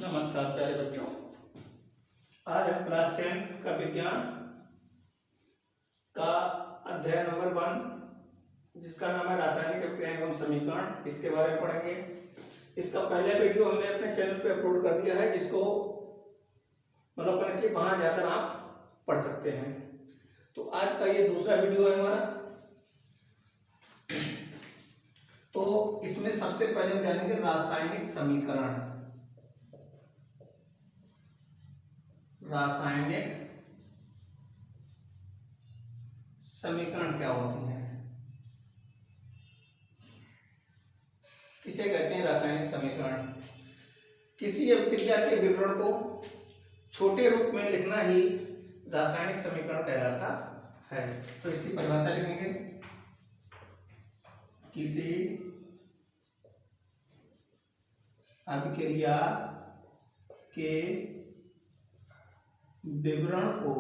नमस्कार प्यारे बच्चों। आज हम क्लास 10 का विज्ञान का अध्याय नंबर 1 जिसका नाम है रासायनिक अभिक्रिया एवं समीकरण, इसके बारे में पढ़ेंगे। इसका पहला वीडियो हमने अपने चैनल पे अपलोड कर दिया है, जिसको मतलब करना चाहिए, वहां जाकर आप पढ़ सकते हैं। तो आज का ये दूसरा वीडियो है हमारा। तो इसमें सबसे पहले हम जानेंगे रासायनिक समीकरण। रासायनिक समीकरण क्या होती हैं, किसे कहते हैं रासायनिक समीकरण? किसी अभिक्रिया के विवरण को छोटे रूप में लिखना ही रासायनिक समीकरण कहलाता है। तो इसकी परिभाषा लिखेंगे, किसी अभिक्रिया के विवरण को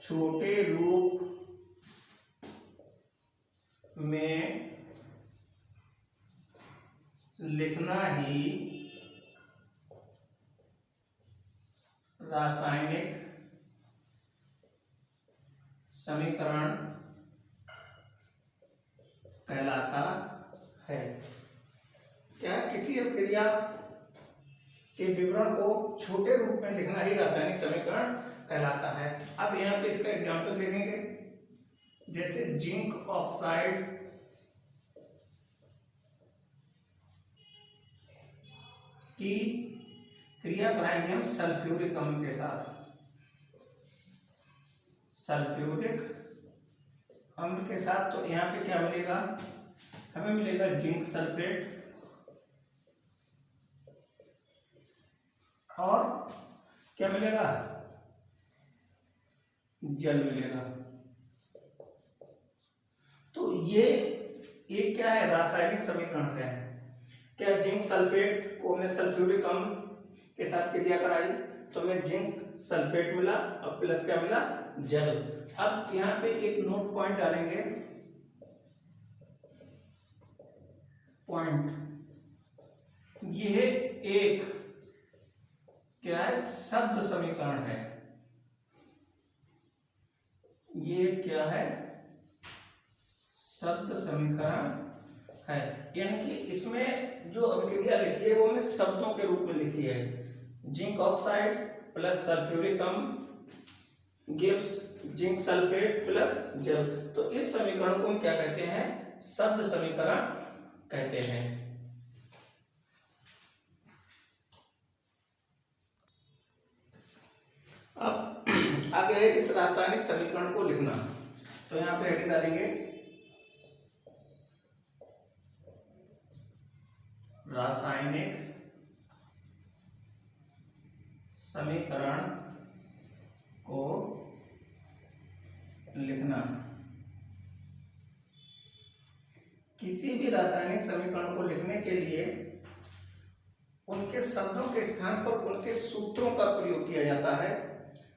छोटे रूप में लिखना ही रासायनिक समीकरण कहलाता है। क्या किसी अभिक्रिया के विवरण को छोटे रूप में लिखना ही रासायनिक समीकरण कहलाता है। अब यहाँ पे इसका एग्जांपल देखेंगे, जैसे जिंक ऑक्साइड की क्रिया कराएंगे हम सल्फ्यूरिक अम्ल के साथ। सल्फ्यूरिक अम्ल के साथ तो यहाँ पे क्या मिलेगा, हमें मिलेगा जिंक सल्फेट और क्या मिलेगा, जल मिलेगा। तो ये क्या है, रासायनिक समीकरण है। क्या जिंक सल्फेट को हमने सल्फ्यूरिक अम्ल के साथ क्रिया कराई तो हमें जिंक सल्फेट मिला और प्लस क्या मिला, जल। अब यहाँ पे एक नोट पॉइंट डालेंगे, पॉइंट, यह एक क्या है, शब्द समीकरण है। ये क्या है, शब्द समीकरण है। यानी कि इसमें जो अभिक्रिया लिखी है वो हमने शब्दों के रूप में लिखी है। जिंक ऑक्साइड प्लस सल्फ्यूरिक अम्ल गिव्स जिंक सल्फेट प्लस जल। तो इस समीकरण को हम क्या कहते हैं, शब्द समीकरण कहते हैं। अब आगे है इस रासायनिक समीकरण को लिखना। तो यहां पे हेडिंग डालेंगे, रासायनिक समीकरण को लिखना। किसी भी रासायनिक समीकरण को लिखने के लिए उनके शब्दों के स्थान पर उनके सूत्रों का प्रयोग किया जाता है,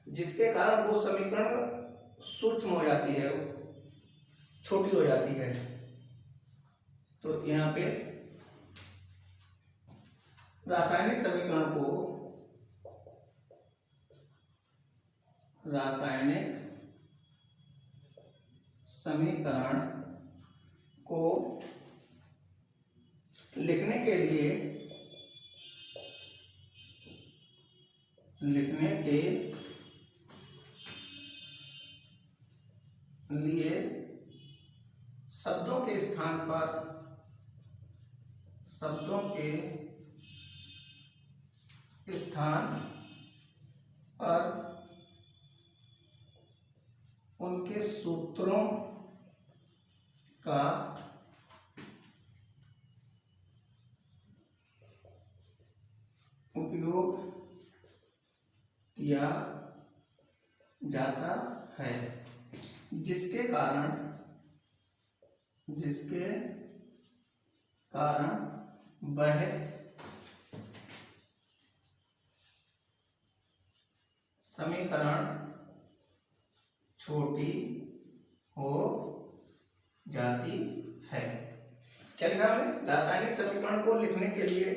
जिसके कारण वो समीकरण सूक्ष्म हो जाती है, छोटी हो जाती है। तो यहाँ पे रासायनिक समीकरण को लिखने के लिए शब्दों के स्थान पर उनके सूत्रों का उपयोग किया जाता है, जिसके कारण वह समीकरण छोटी हो जाती है। क्या लिखा हमने, रासायनिक समीकरण को लिखने के लिए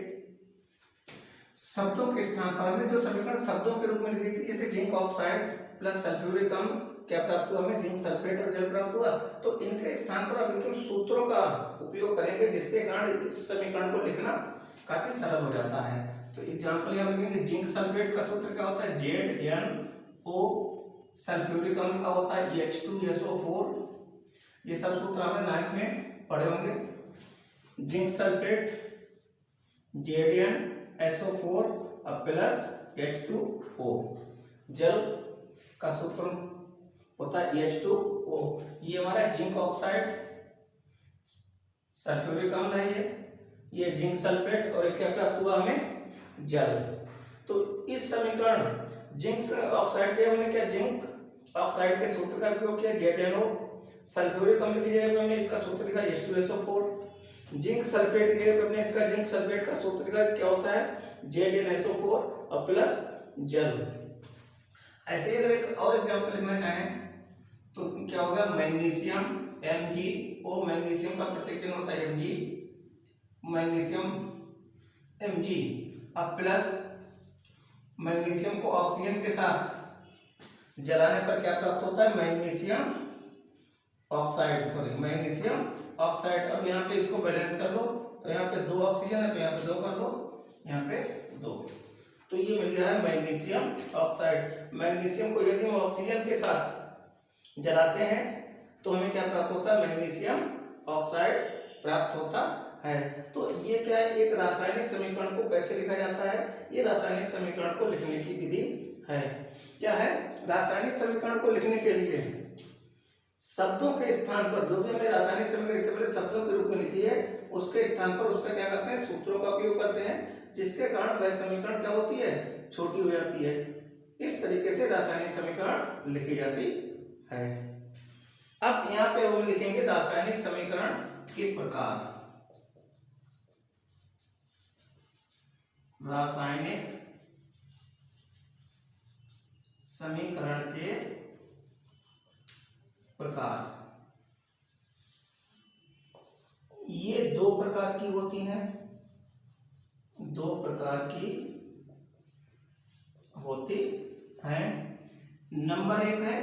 शब्दों के स्थान पर हमने जो समीकरण शब्दों के रूप में लिखी थी, जैसे जिंक ऑक्साइड प्लस सल्फ्यूरिक अम्ल, क्या प्राप्त हुआ हमें, जिंक सल्फेट और जल प्राप्त हुआ। तो इनके स्थान पर अब इनके सूत्रों का उपयोग करेंगे, जिसके कारण इस समीकरण को लिखना काफी सरल हो जाता है। तो एग्जांपल यहाँ लिखेंगे, जिंक सल्फेट का सूत्र क्या होता है, ZnO, सल्फ्यूरिक अम्ल का होता है H2SO4। ये सब सूत्र हमने 9th में पढ़े होंगे। Zinc sulphate ZnSO4 plus H2O, जल का सूत्र होता है H2O। ये हमारा जिंक ऑक्साइड, सल्फ्यूरिक अम्ल है, ये जिंक सल्फेट, और क्या प्राप्त हुआ हमें, जल। तो इस समीकरण जिंक ऑक्साइड के हमने क्या, जिंक ऑक्साइड के सूत्र का उपयोग किया ZnO, सल्फ्यूरिक अम्ल की जगह हमने इसका सूत्र लिखा H2SO4, जिंक सल्फेट की जगह हमने इसका जिंक सल्फेट का सूत्र लिखा क्या होता है, ZnSO4 और प्लस जल। ऐसे ही अगर एक और एग्जांपल लिखना चाहें तो क्या होगा, मैग्नीशियम MgO, मैग्नीशियम का प्रतीक चिन्ह होता है Mg, मैग्नीशियम Mg अब प्लस मैग्नीशियम को ऑक्सीजन के साथ जलाने पर क्या प्राप्त होता है, magnesium oxide, sorry magnesium oxide. अब यहाँ पे इसको बैलेंस कर लो, तो यहाँ पे 2 ऑक्सीजन है तो यहाँ पे 2 कर दो, यहाँ पे 2, तो ये मिल गया है मैग्नीशियम ऑक्साइड। मैग्नीशियम को यदि हम ऑक्सीजन के साथ जलाते हैं तो हमें क्या प्राप्त होता है, मैग्नीशियम ऑक्साइड प्राप्त होता है। तो ये क्या है, एक रासायनिक समीकरण को कैसे लिखा जाता है, ये रासायनिक समीकरण को लिखने की विधि है। क्या है, रासायनिक समीकरण को लिखने के लिए शब्दों के स्थान पर, जो भी हमने रासायनिक समीकरण इससे पहले शब्दों के रूप में लिखी है, उसके स्थान पर उसका क्या करते हैं, सूत्रों का उपयोग करते हैं, जिसके कारण वह समीकरण क्या होती है, छोटी हो जाती है। इस तरीके से रासायनिक समीकरण लिखी जाती है। अब यहाँ पे हम लिखेंगे रासायनिक समीकरण के प्रकार। रासायनिक समीकरण के प्रकार, ये 2 प्रकार की होती हैं, 2 प्रकार की होती हैं। नंबर 1 है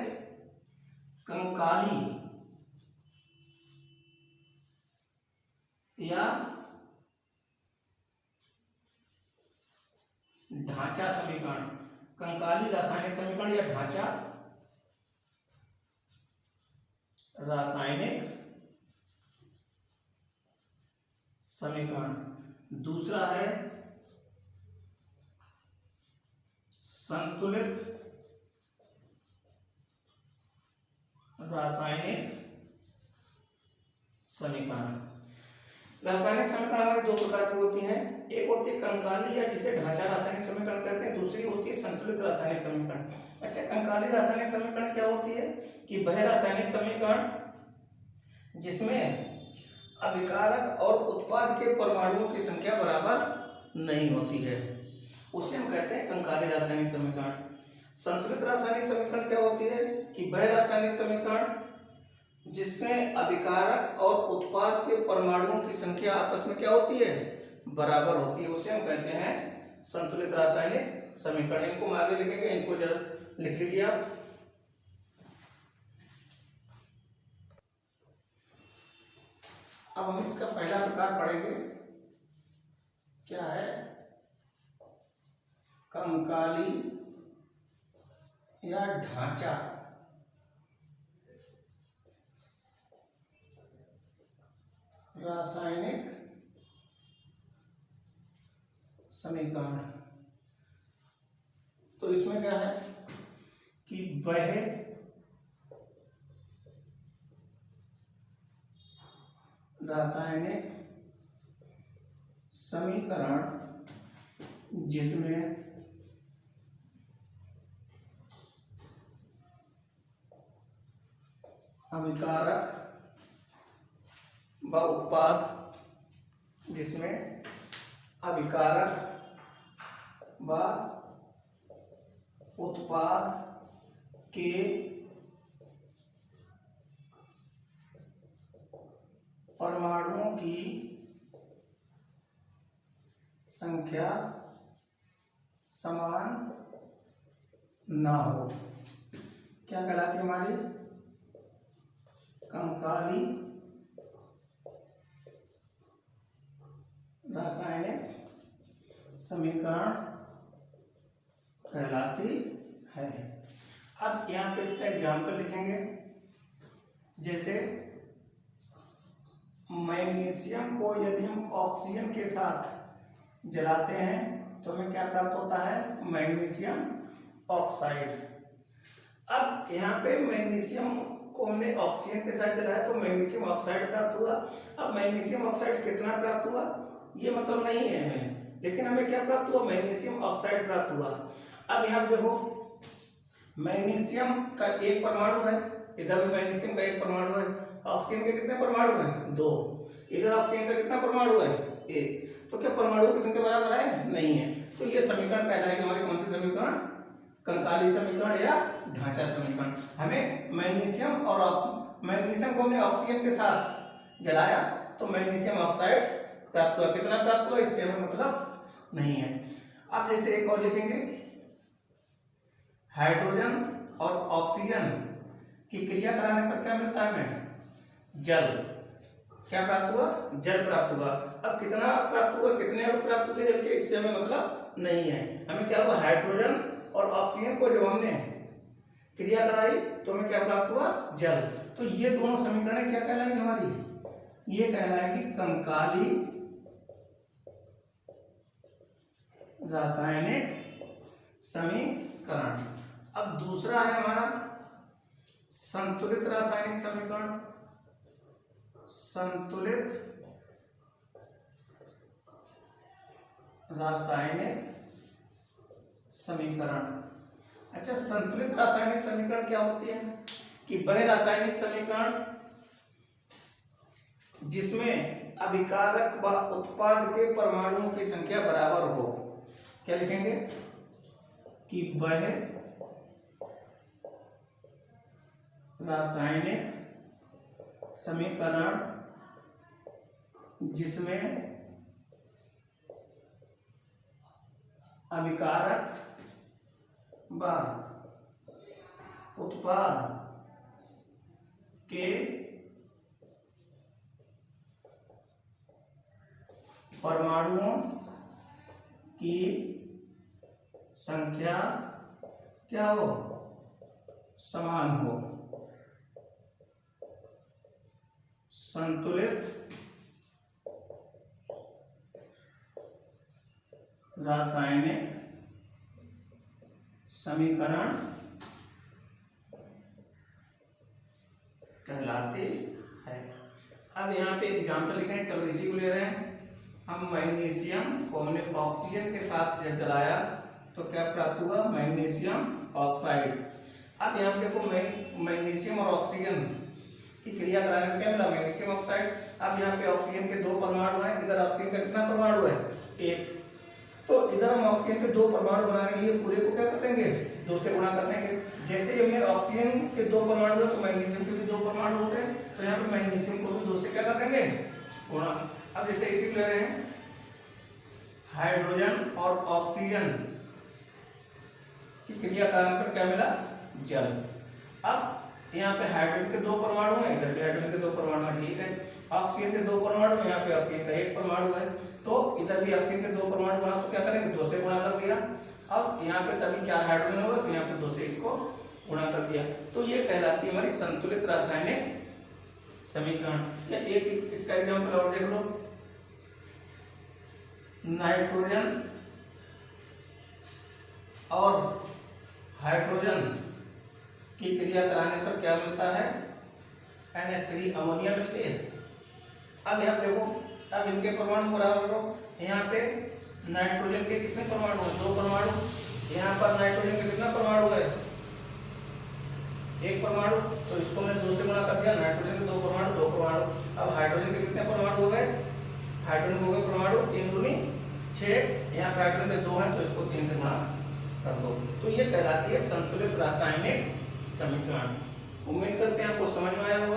कंकाली या ढांचा समीकरण, कंकाली रासायनिक समीकरण या ढांचा रासायनिक समीकरण। दूसरा है संतुलित रासायनिक समीकरण। रासायनिक समीकरण हमारे 2 प्रकार की होती हैं, एक होती है कंकाली या जिसे ढांचा रासायनिक समीकरण कहते हैं, दूसरी होती है संतुलित रासायनिक समीकरण। अच्छा, कंकाली रासायनिक समीकरण क्या होती है कि वह रासायनिक समीकरण जिसमें अभिकारक और उत्पाद के परमाणुओं की संख्या बराबर नहीं होती है, उसे हम कहते हैं कंकाली रासायनिक समीकरण। संतुलित रासायनिक समीकरण क्या होती है कि वह रासायनिक समीकरण जिसमें अभिकारक और उत्पाद के परमाणुओं की संख्या आपस में क्या होती है, बराबर होती है, उसे हम कहते हैं संतुलित रासायनिक समीकरण। इनको हम आगे लिखेंगे, इनको जरा लिख लीजिए आप। अब हम इसका पहला प्रकार पढ़ेंगे, क्या है, कंकाली या ढांचा रासायनिक समीकरण। तो इसमें क्या है कि वह रासायनिक समीकरण जिसमें अभिकारक व उत्पाद, जिसमें अभिकारक व उत्पाद के परमाणुओं की संख्या समान ना हो, क्या कहलाती है हमारी कंकाली रासायनिक समीकरण कहलाती है। अब यहाँ पे इसका एग्जाम्पल लिखेंगे, जैसे मैग्नीशियम को यदि हम ऑक्सीजन के साथ जलाते हैं तो हमें क्या प्राप्त होता है, मैग्नीशियम ऑक्साइड। अब यहाँ पे मैग्नीशियम को हमने ऑक्सीजन के साथ जलाया तो मैग्नीशियम ऑक्साइड प्राप्त हुआ। अब मैग्नीशियम ऑक्साइड कितना प्राप्त हुआ ये मतलब नहीं है हमें, लेकिन हमें क्या प्राप्त हुआ, मैग्नीशियम ऑक्साइड प्राप्त हुआ। अब यहाँ देखो मैग्नीशियम का एक परमाणु है, इधर भी मैग्नीशियम का एक परमाणु है, ऑक्सीजन के कितने परमाणु हैं, 2, इधर ऑक्सीजन का कितना परमाणु है, 1। तो क्या परमाणुओं की संख्या बराबर है, नहीं है। तो ये समीकरण कहलाएगी हमारी कौन सी समीकरण, कंकाली समीकरण या ढांचा समीकरण। हमें मैग्नीशियम और मैग्नीशियम को हमने ऑक्सीजन के साथ जलाया तो मैग्नीशियम ऑक्साइड प्राप्त हुआ, कितना प्राप्त हुआ इससे हमें मतलब नहीं है। अब जैसे एक और लिखेंगे, हाइड्रोजन और ऑक्सीजन की क्रिया कराने पर क्या मिलता है हमें, जल। क्या प्राप्त हुआ, जल प्राप्त हुआ। अब कितना प्राप्त हुआ, कितने अणु प्राप्त हुए जल के, इससे हमें मतलब नहीं है। हमें क्या हुआ, हाइड्रोजन और ऑक्सीजन को जब हमने क्रिया कराई तो हमें क्या प्राप्त हुआ, जल। तो ये दोनों समीकरण क्या कहलाएंगी हमारी, ये कहलाएगी कंकाली रासायनिक समीकरण। अब दूसरा है हमारा संतुलित रासायनिक समीकरण। संतुलित रासायनिक समीकरण। अच्छा, संतुलित रासायनिक समीकरण क्या होती है कि वह रासायनिक समीकरण जिसमें अभिकारक व उत्पाद के परमाणुओं की संख्या बराबर हो। क्या लिखेंगे कि वह रासायनिक समीकरण जिसमें अभिकारक व उत्पाद के परमाणुओं की संख्या क्या हो, समान हो। संतुलित रासायनिक समीकरण कहलाती है। अब यहाँ पे एग्जाम्पल लिखें, चलो इसी को ले रहे हैं हम। मैग्नीशियम को हमने ऑक्सीजन के साथ जब जलाया तो क्या प्राप्त हुआ, मैग्नीशियम ऑक्साइड। अब यहाँ पे देखो मैग्नीशियम और ऑक्सीजन की क्रिया कराने में क्या मिला, मैग्नीशियम ऑक्साइड। अब यहाँ पे ऑक्सीजन के 2 परमाणु हैं, इधर ऑक्सीजन का कितना परमाणु है, 1। तो इधर हम ऑक्सीजन के 2 परमाणु बनाने के लिए पूरे को क्या कर देंगे, 2 से गुणा कर देंगे। जैसे ही हमने ऑक्सीजन के 2 परमाणु है तो मैग्नीशियम के भी 2 परमाणु हो गए, तो यहाँ पे मैग्नीशियम को भी 2 से क्या कर देंगे, गुणा। अब जैसे इसी को ले रहे हैं, हाइड्रोजन और ऑक्सीजन की क्रिया कराने पर क्या मिला, जल। अब यहाँ पे हाइड्रोजन के 2 परमाणु हैं, इधर भी हाइड्रोजन के 2 परमाणु हैं, ठीक है। ऑक्सीजन के 2 परमाणु, यहाँ पे ऑक्सीजन का 1 परमाणु है, तो इधर भी ऑक्सीजन के 2 परमाणु बना तो क्या करेंगे, 2 से गुणा कर दिया। अब यहाँ पे तभी 4 हाइड्रोजन होगा, तो यहाँ पे 2 से इसको गुणा कर दिया। तो ये कहलाती है हमारी संतुलित रासायनिक समीकरण। या एक इसका एग्जाम्पल और देख लो, नाइट्रोजन और हाइड्रोजन की क्रिया कराने पर क्या मिलता है, NH3 अमोनिया मिलती है। अब यहाँ देखो, अब इनके परमाणु बराबर करो। यहाँ पे नाइट्रोजन के कितने परमाणु हैं, 2 परमाणु। यहाँ पर नाइट्रोजन के कितना परमाणु है, 1 परमाणु, तो इसको मैंने 2 से गुणा कर दिया। नाइट्रोजन के 2 परमाणु, 2 परमाणु। अब हाइड्रोजन के कितने परमाणु हो गए, हाइड्रोजन हो गए परमाणु 3 दूनी 6। यहाँ पे हाइड्रोजन के 2 हैं, तो इसको 3 से गुणा कर दो। तो ये कहलाती है संतुलित रासायनिक समीकरण। उम्मीद करते हैं आपको समझ में आया होगा।